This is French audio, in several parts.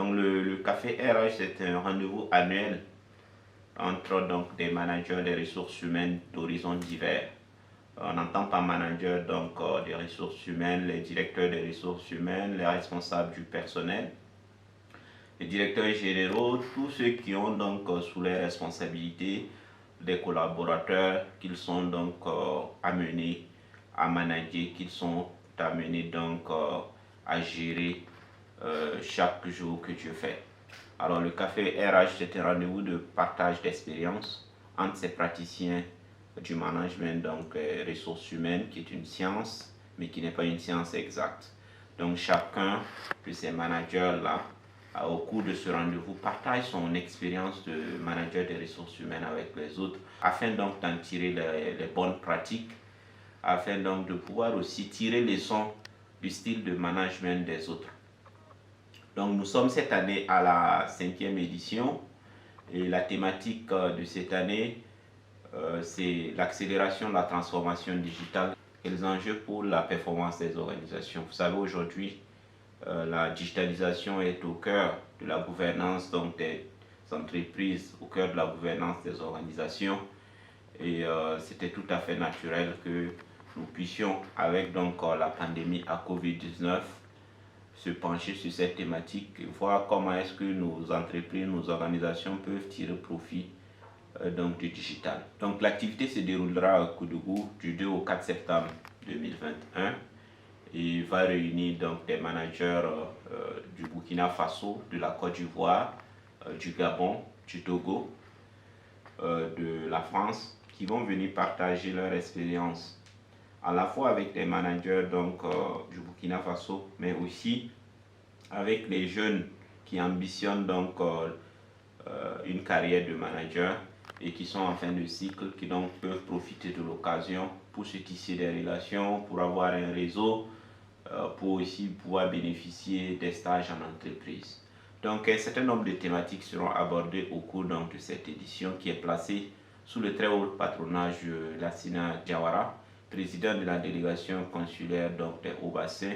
Donc le café RH, c'est un rendez-vous annuel entre donc des managers des ressources humaines d'horizons divers. On n'entend pas manager donc des ressources humaines, les directeurs des ressources humaines, les responsables du personnel, les directeurs généraux, tous ceux qui ont donc sous les responsabilités des collaborateurs qu'ils sont donc amenés à manager, qu'ils sont amenés donc à gérer chaque jour que Dieu fait. Alors le café RH, c'est un rendez-vous de partage d'expérience entre ces praticiens du management, donc ressources humaines, qui est une science, mais qui n'est pas une science exacte. Donc chacun de ces managers-là, au cours de ce rendez-vous, partage son expérience de manager des ressources humaines avec les autres, afin donc d'en tirer les bonnes pratiques, afin donc de pouvoir aussi tirer les leçons du style de management des autres. Donc nous sommes cette année à la 5e édition et la thématique de cette année, c'est l'accélération de la transformation digitale et les enjeux pour la performance des organisations. Vous savez, aujourd'hui, la digitalisation est au cœur de la gouvernance donc, des entreprises, au cœur de la gouvernance des organisations. Et c'était tout à fait naturel que nous puissions, avec donc, la pandémie à Covid-19, se pencher sur cette thématique et voir comment est-ce que nos entreprises, nos organisations peuvent tirer profit donc du digital. Donc l'activité se déroulera à Koudougou du 2 au 4 septembre 2021 et va réunir donc des managers du Burkina Faso, de la Côte d'Ivoire, du Gabon, du Togo, de la France, qui vont venir partager leur expérience à la fois avec les managers donc, du Burkina Faso, mais aussi avec les jeunes qui ambitionnent donc une carrière de manager et qui sont en fin de cycle, qui donc peuvent profiter de l'occasion pour se tisser des relations, pour avoir un réseau, pour aussi pouvoir bénéficier des stages en entreprise. Donc un certain nombre de thématiques seront abordées au cours donc, de cette édition qui est placée sous le très haut patronage de Lassina Diawara, président de la délégation consulaire donc, des Hauts-Bassins,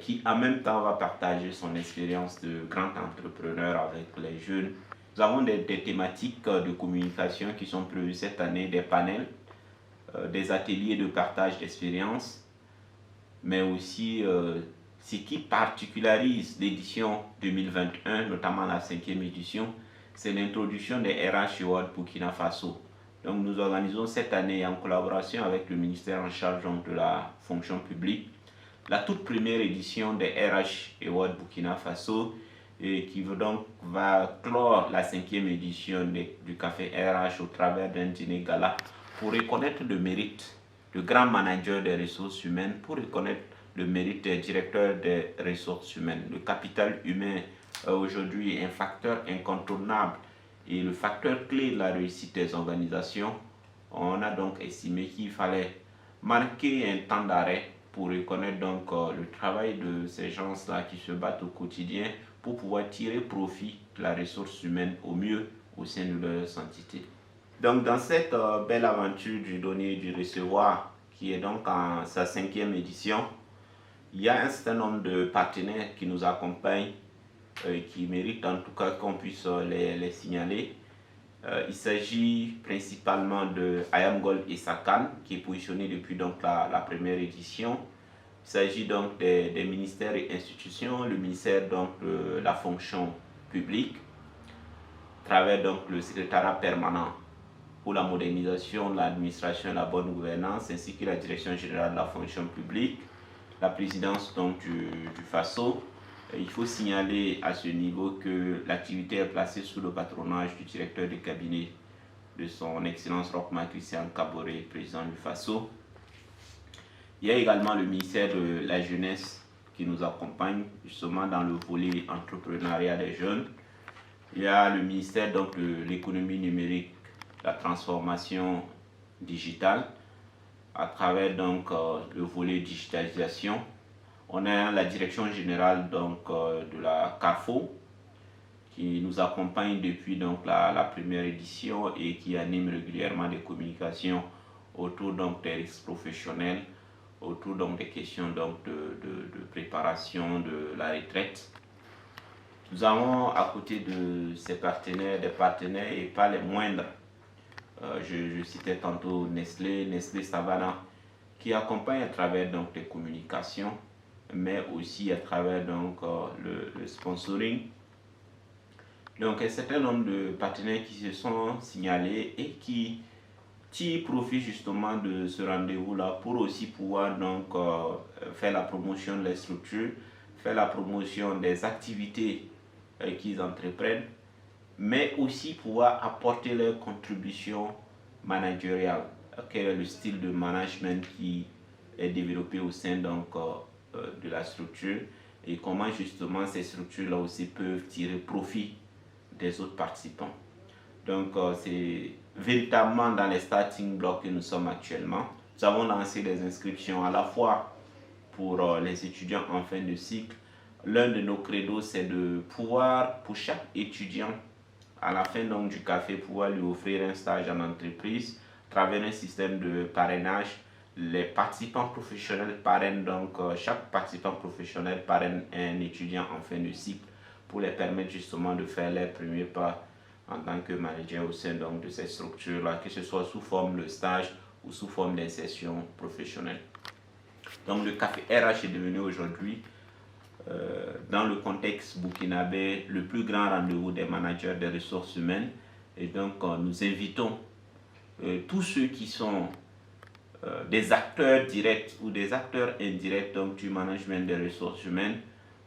qui en même temps va partager son expérience de grand entrepreneur avec les jeunes. Nous avons des thématiques de communication qui sont prévues cette année, des panels, des ateliers de partage d'expérience, mais aussi ce qui particularise l'édition 2021, notamment la 5e édition, c'est l'introduction des RH Awards Burkina Faso. Donc nous organisons cette année en collaboration avec le ministère en charge donc, de la fonction publique la toute première édition des RH Awards Burkina Faso et qui va clore la 5e édition du Café RH au travers d'un dîner gala pour reconnaître le mérite de grands managers des ressources humaines, pour reconnaître le mérite des directeurs des ressources humaines. Le capital humain aujourd'hui est un facteur incontournable et le facteur clé de la réussite des organisations. On a donc estimé qu'il fallait marquer un temps d'arrêt pour reconnaître donc le travail de ces gens-là qui se battent au quotidien pour pouvoir tirer profit de la ressource humaine au mieux au sein de leurs entités. Donc dans cette belle aventure du donner et du recevoir, qui est donc en sa 5e édition, il y a un certain nombre de partenaires qui nous accompagnent et qui méritent en tout cas qu'on puisse les signaler. Il s'agit principalement de Ayamgol et Sakan, qui est positionné depuis donc la première édition. Il s'agit donc des ministères et institutions, le ministère donc de la fonction publique, à travers donc le secrétariat permanent pour la modernisation de l'administration et la bonne gouvernance, ainsi que la direction générale de la fonction publique, la présidence donc du FASO. Il faut signaler à ce niveau que l'activité est placée sous le patronage du directeur de cabinet de son Excellence Rochma Christian Kaboré, président du FASO. Il y a également le ministère de la Jeunesse qui nous accompagne justement dans le volet entrepreneuriat des jeunes. Il y a le ministère donc, de l'économie numérique, la transformation digitale, à travers donc, le volet digitalisation. On a la direction générale donc, de la CARFO qui nous accompagne depuis donc, la première édition et qui anime régulièrement des communications autour donc, des risques professionnels, autour donc, des questions donc, de préparation de la retraite. Nous avons à côté de ces partenaires, des partenaires et pas les moindres. Je citais tantôt Nestlé Savannah, qui accompagne à travers donc les communications, mais aussi à travers donc le sponsoring. Donc un certain nombre de partenaires qui se sont signalés et qui profitent justement de ce rendez-vous-là pour aussi pouvoir donc faire la promotion des structures, faire la promotion des activités qu'ils entreprennent, mais aussi pouvoir apporter leur contribution managériale. Quel est le style de management qui est développé au sein donc, de la structure et comment justement ces structures-là aussi peuvent tirer profit des autres participants. Donc c'est véritablement dans les starting blocks que nous sommes actuellement. Nous avons lancé des inscriptions à la fois pour les étudiants en fin de cycle. L'un de nos credos, c'est de pouvoir, pour chaque étudiant, à la fin donc, du café, pouvoir lui offrir un stage en entreprise à travers un système de parrainage. Les participants professionnels parrainent donc, chaque participant professionnel parraine un étudiant en fin de cycle pour les permettre justement de faire les premiers pas en tant que manager au sein donc, de cette structure-là, que ce soit sous forme de stage ou sous forme d'insertion professionnelle. Donc le café RH est devenu aujourd'hui, dans le contexte burkinabé, le plus grand rendez-vous des managers des ressources humaines. Et donc nous invitons tous ceux qui sont des acteurs directs ou des acteurs indirects donc, du management des ressources humaines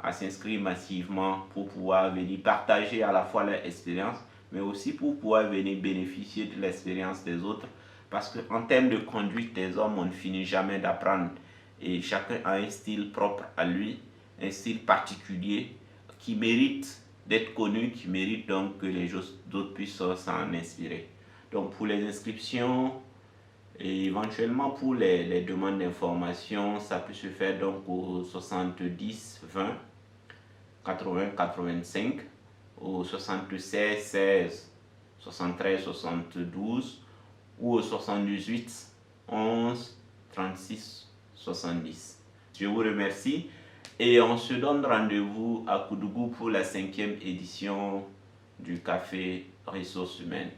à s'inscrire massivement pour pouvoir venir partager à la fois leur expérience, mais aussi pour pouvoir venir bénéficier de l'expérience des autres. Parce qu'en termes de conduite des hommes, on ne finit jamais d'apprendre. Et chacun a un style propre à lui, un style particulier qui mérite d'être connu, qui mérite donc que les autres puissent s'en inspirer. Donc pour les inscriptions et éventuellement pour les demandes d'information, ça peut se faire donc au 70 20 80 85, au 76 16 73 72 ou au 78 11 36 70. Je vous remercie et on se donne rendez-vous à Koudougou pour la 5e édition du Café Ressources Humaines.